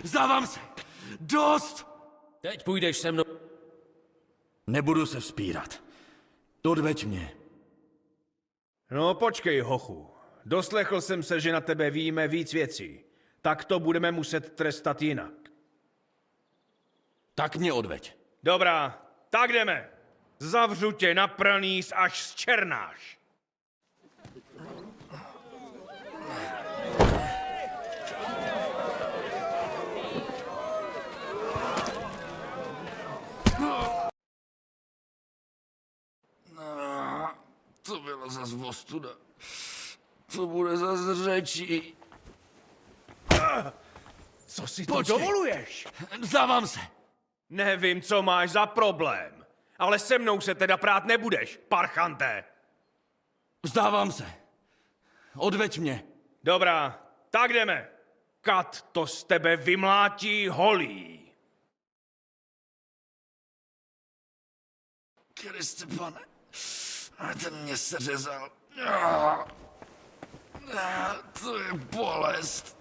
Vzdávám se! Dost! Teď půjdeš se mnou. Nebudu se vzpírat. Odveď mě. No počkej, hochu. Doslechl jsem se, že na tebe víme víc věcí. Tak to budeme muset trestat jinak. Tak mě odveď. Dobrá, tak jdeme. Zavřu tě na pranýř, až zčernáš. To byla zas ostuda. To bude zas řečí. Co si to Počkej. dovoluješ? Vzdávám se! Nevím, co máš za problém. Ale se mnou se teda prát nebudeš, parchante. Vzdávám se! Odveď mě! Dobrá, tak jdeme. Kat to z tebe vymlátí holí. Kriste, pane, a ten mě seřezal. To je bolest.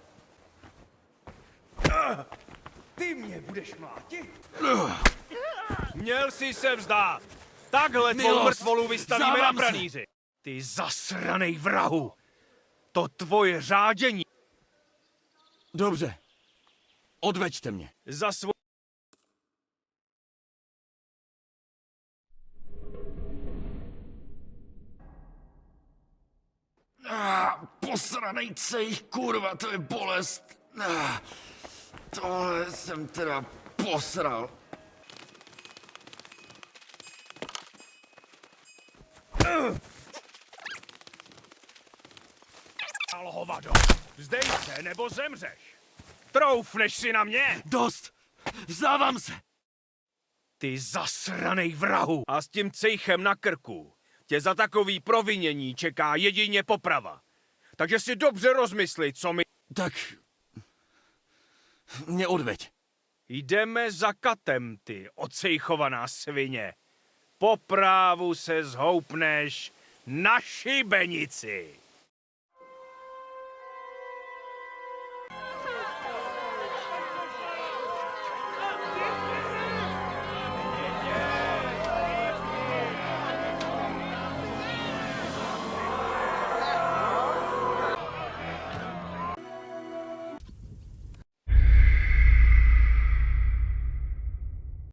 Ty mě budeš mlátit? Měl jsi se vzdát. Takhle tvou Milost, mrtvolu vystavíme na vzdávám se. pranýři. Ty zasranej vrahu. To tvoje řádění Dobře. Odveďte mě. za svou... Posranej cejch, kurva, to je bolest. Tohle jsem teda posral. Alhovado, vzdej se, nebo zemřeš. Troufneš si na mě? Dost! Vzdávám se! Ty zasranej vrahu. A s tím cejchem na krku tě za takový provinění čeká jedině poprava. Takže si dobře rozmysli, co mi... Tak... mě odveď. Jdeme za Katem, ty ocejchovaná svině. Po právu se zhoupneš na šibenici.